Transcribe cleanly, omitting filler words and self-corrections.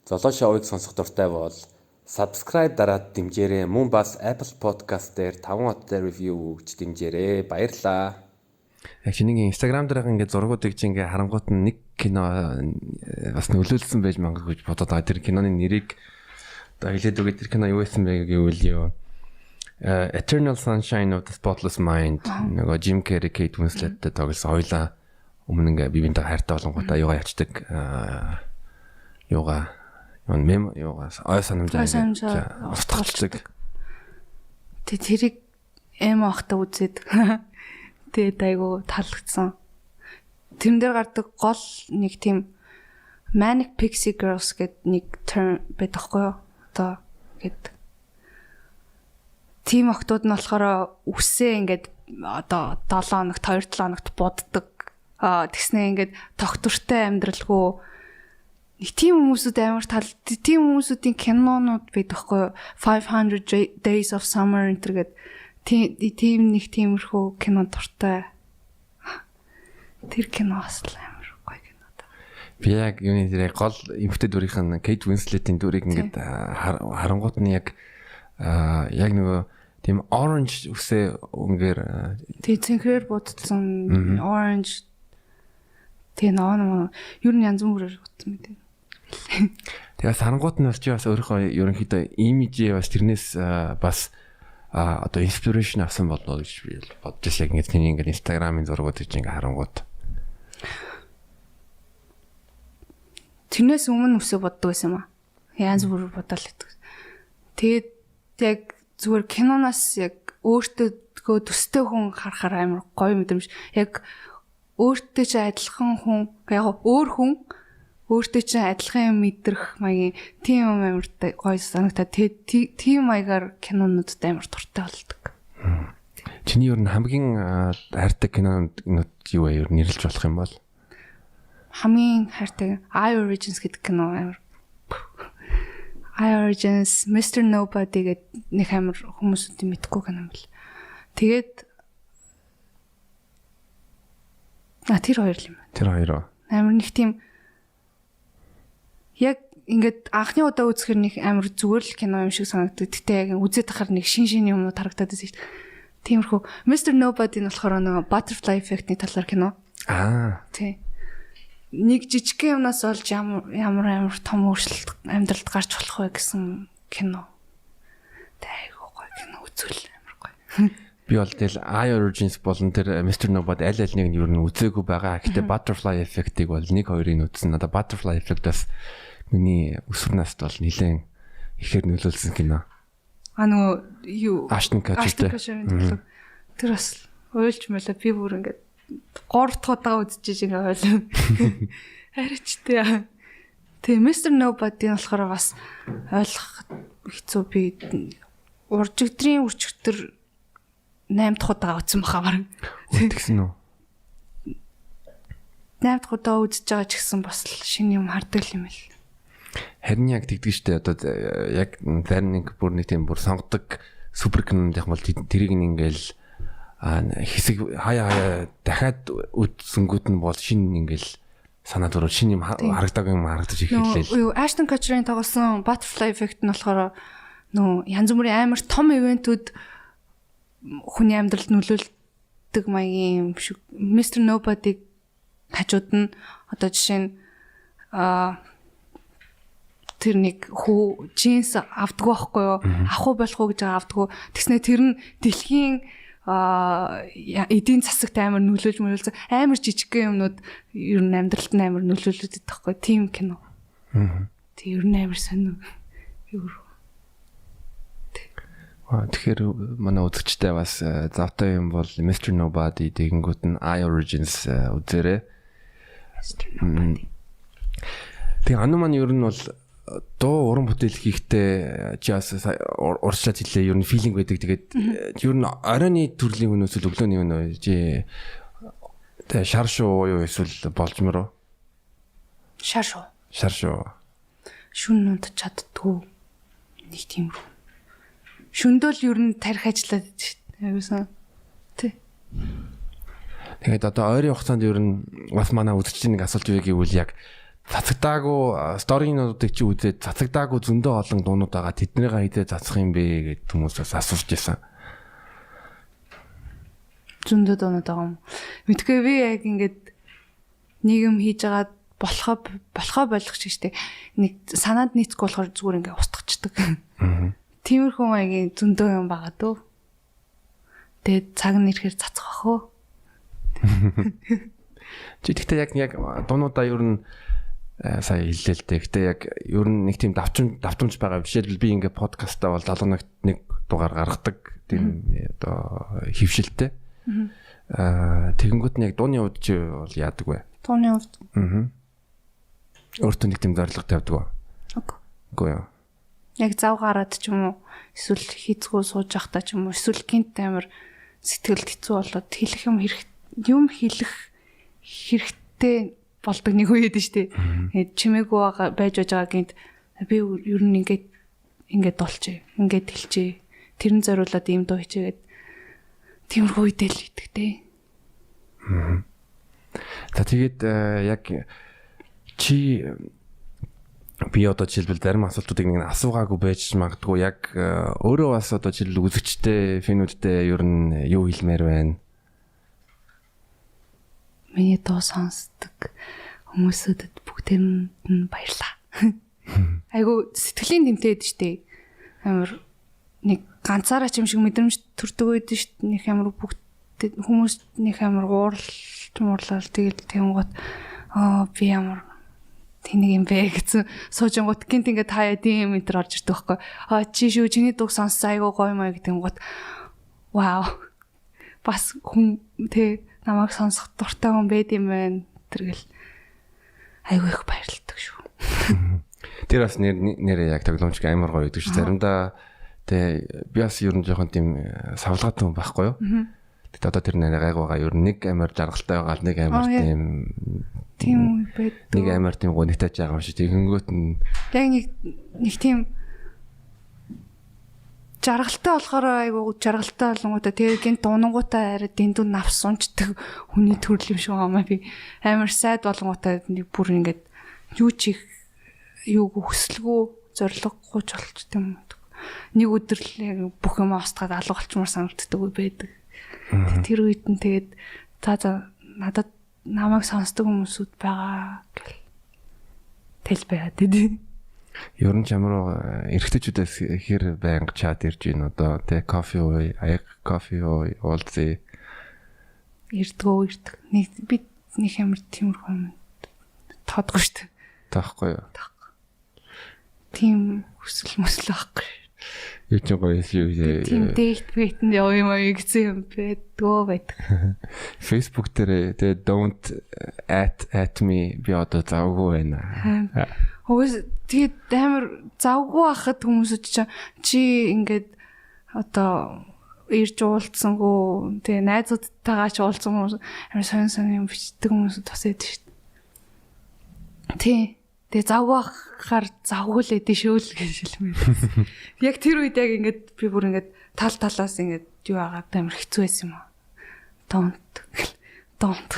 Золоо шоуыг сонсох дуртай бол subscribe дараад дэмжээрэй. Мөн бас Apple Podcast дээр 5 хоттой review өгч дэмжээрэй. Баярлалаа. Яг чиний Instagram дээр ингээд зургуудыг чи ингээд харангуут нь нэг кино бас нөлөөлсөн байж магадгүй гэж бодоод байгаа. Тэр киноны нэрийг одоо хэлээд өгөө. Тэр кино юу байсан бэ гэвэл юу Eternal Sunshine of the Spotless Mind нөгөө Jim Carrey, Kate Winsletтэй тоглосон хоёлаа өмнө ингээ бивэнтэй хайртай болонгуудаа юугаа ячдаг юугаа ой санамжаа устгалцдаг. Тэрийг эм ахта үзээд тэгээд айгу таалагдсан. Тэрэн дээр гардаг гол нэг тийм Manic Pixie Girls гэдэг нэг term байдаг хгүй юу? Одоо гээд тим охтууд нь болохоор үсээ ингээд одоо 7 хоногт 2-7 хоногт буддаг. Тэгснээ ингээд тогтвортой амьдралгүй нэг тийм хүмүүсүүд амар тийм хүмүүсүүдийн кинонууд байдаг хгүй 500 Days of Summer гэдэг тийм нэг тиймэрхүү кино дуртай. Тэр кино бас амар гоё кино та. Би яг юуны дээр гол эмэгтэй дүрийнх нь Kate Winslet-ийн дүрийг ингээд харангуут нь яг нөгөө тийм orange үсээ өнгөөр тий цэнхрээр будсан orange тий нөө ер нь янз бүрээр утсан мэт. Тэгээс харангуут нь бас чи бас өөрийнхөө ерөнхийдөө имижээ бас тэрнээс бас одоо inspiration авсан болоо гэж би бодож яг ингэ тэний ингэ Instagram-ын зургуудыг чи ингэ харангуут. Тэрнээс өмнө үсээ боддог байсан юм аа. Янз бүрээр бодоол гэдэг. Тэгээд яг зүгээр киноноос яг өөртөө төстэй хүн харахаар амар гоё мэдрэмж. Яг өөртөө чи адилхан хүн яг өөр хүн өөртөө чи адилхан юм мэдрэх маягийн тийм амар гоё санагтаа тийм маягаар кинонуудад амар дуртай болдог. Чиний ер нь хамгийн хайртай кинонууд юу вэ? Нэрлэж болох юм бол хамгийн хайртай I Origins гэдэг кино амар I Origins, Mr. Nobody гэдэг нэг амар хүмүүсүүд мэдгүй кино юм бэл. Тэгээд тэр хоёр л юм. Тэр хоёр. Амар нэг тийм яг ингээд анхны удаа үзэхэр нэг амар зүгээр л кино юм шиг санагддаг. Гэтэ яг үзээд тахаар нэг шин юмнууд харагдаад байсан шүү дээ. Тиймэрхүү Mr. Nobody нь болохоор нэг Butterfly Effect-ний талаар кино. Тий. Нэг жижиг юмнаас олж ямар том өөрчлөлт амьдралд гарч болох вэ гэсэн кино. Тэйгөө гоё кино үзүүл амар гоё. Би бол тэл I Origins болон тэр Mr. Nobody аль нэг нь юу н үзээгүй байгаа. Гэхдээ Butterfly Effect-ийг бол 1-2-ыг үзсэн. Надаа Butterfly Effect-аас миний өсвөр настай бол нэлээд ихээр нөлөөлсөн кино. Нөгөө юу Ashton Kutcher тэр бас уйлж мөлөө би бүр ингээд 3 дахь удаа үзчихэж ингээ ойлоо. Харичтэй. Тэгээ Mr. Nobody нь болохоор бас ойлгох хэцүү би уржигдрийн үрчигтэр 8 дахь удаа үзсэн баха баг. Тэгсэн үү? 8 дахь удаа үзэж байгаа ч гэсэн бас шинэ юм хардаг юм л. Харин яг тэгдэг штэ одоо яг зарим нэг бүр нэг тийм бүр сонгодог супер кинонд яг бол тэрийг ингээл хэсэг хаяа дахиад үзсэнгүүд нь бол шинэ ингээл санаа дөрөв шинэ юм харагдаг юм харагдаж ихэхлээ. Юу Ashton Kutcher-ийн тоглосон Butterfly Effect нь болохоор нөө янз бүрийн амар том ивентүүд хүний амьдралд нөлөөлдөг маягийн юм шиг. Mr. Nobody хажууд нь одоо жишээ нь тэр нэг хүү джинс авдггүй байхгүй юу? Ах уу болох уу гэж авдггүй. Тэгснэ тэр нь дэлхийн эдийн засагт амар нөлөөлж амар жижиг юмнууд ер нь амьдралд амар нөлөөлөд байдаг байхгүй тийм кино. Тэг ер нь амар сонио. Тэгэхээр манай үзэгчтэй бас завтай юм бол Mr. Nobody тэгэнгүүт нь I Origins үзээрэй. Тэг ануу маань ер нь бол дуу уран бүтээл хийхдээ jazz урьдчилан хэлээ ер нь филинг байдаг. Тэгээд ер нь оройны төрлийн өнөөс л өглөөний өнөө жи шар шуу юу эсвэл болжмор уу? Шар шуу. Шүн унтаж чаддгүй. Нэг тийм рүү. Шүндөл ер нь тарих ажиллаад аюусан. Тэ. Тэгээд одоо ойрын хугацаанд ер нь бас манай үзэгчдийн нэг асуулт юу гэвэл яг цацагдаагүй сторинуудыг чи үзээд цацагдаагүй зөндөө олон дуунууд байгаа. Тэднийгээ хідээ цацах юм бэ гэд хүмүүсээс асууж байсан. Зөндөө дуунууд байгаа юм. Мэдгүй би яг ингээд нийгэм хийж байгаа болохоо болгох ч гэжтэй. Нэг санаанд нийцэхгүй болохоор зүгээр ингээд устгачдаг. Тиймэрхүү маягийн зөндөө юм байгаа дөө. Тэгээд цаг нь ирэхээр цацах ах уу. Чи тэгтээ яг дуунуудаа ер нь сая хэллээ л дээ. Гэтэ яг ер нь нэг тийм давтамж байгаа. Жишээлбэл би ингээ подкастаа бол 71 дугаар гаргадаг тийм одоо хөвшилтэй. Тэгэнгүүт нь яг дууны хувьд чи бол яадаг вэ? Дууны хувьд. Өөртөө нэг тийм зорилго тавьдаг уу? Үгүй юу. Яг зав гараад ч юм уу эсвэл хийцгүү сууж явахдаа ч юм уу эсвэл гинт амар сэтгэлд хэцүү болоод хэлэх юм хэлэх хэрэгтэй болдог нэг үед шүү дээ. Чимээгүй байж байгаа гинт би ер нь ингээд долчээ. Ингээд хэлчээ. Тэрэн зориулаад ийм дуу хийчээгээд тиймэрхүү үедээ л итгэдэг. За тэгээд яг чи би одоо жишээлбэл зарим асуултуудыг нэг асуугаагүй байж магадгүй яг өөрөө бас одоо жишээлбэл үзэгчтэй финүүдтэй ер нь юу хэлмээр байна? Миний дуу сонсдог хүмүүсүүдэд бүгдээрэнд нь баярлаа. Айгу сэтгэлийн тэмтэй байдаг штеп. Амар нэг ганцаараа ч юм шиг мэдрэмж төрдөг байдаг штеп. Нэг амар бүгд хүмүүс нэг амар уурлал тэгэл тэнгуут би ямар тэнийг юм бэ гэсэн суужингууд гинт ингээд хаяа тийм метр орж ирдэг байхгүй. Чи шүү чиний дуу сонссон айгу гоё маяг гэтэнгуут вау. Бас хүн тэ намайг сонсох дуртай хүн байд юм байна. Тэргэл айгу их баярлалдаг шүү. Тэр бас нэрээ яг тоглоомч амар гоё гэдэг чинь заримдаа тэ би бас ер нь жоохон тийм савлгаад хүн байхгүй юу? Тэгтээ одоо тэр нэрээ гайг байгаа. Ер нь нэг амар жаргалтай байгаа л нэг амар тийм үе байдаг. Нэг амар тийм гонигтайж байгаа юм шиг. Тэгэнгүүт нь яг нэг тийм жаргалтай болохоор айгу жаргалтай болонгуудаа тэгээ гинт дуунангуудаа арай дэндүү навс унцдаг хүний төрөл юм шиг байгаа би амар сайд болонгуудаа нэг бүр ингээд юу хөсөлгөө зориггүй ч болчтой юм. Нэг өдөр л яг бүх юм устгаад алга болчмаар санагддаг үе байдаг. Тэр үед нь тэгээд за надад намайг сонсдог хүмүүсүүд байгаа гэл тэл байгаад дээ. Ер нь чамруу эргэжтэйчүүдээс хэр байнга чат ирж гин одоо тэ кофе ууй, аяг кофе ууй, уулзъя. Ирдэг. Би нэг амар тиймэрхүү юм тоодгүй шүү дээ. Таахгүй юу? Тийм хүсэл байхгүй. Юу ч гоё шүү. Тийм дэйтэнд яваа юм аа гэсэн юм байдаг. Facebook дээр тэ don't at me би одоо завгүй байна. Тэгээд амар завгүй байхад хүмүүсүүд чи ингээд одоо ирж уулзсангүй тэгээ найзуудтайгаа ч уулзсан хүмүүс амар сонь юм бичдэг хүмүүсүүд бас байдаг шүү дээ. Тэгээ завгүй байхаар завгуулээд шөөл гэж хэлмээр. Яг тэр үед яг ингээд би бүр ингээд талаас ингээд юу агаад амар хэцүү байсан юм аа. Don't.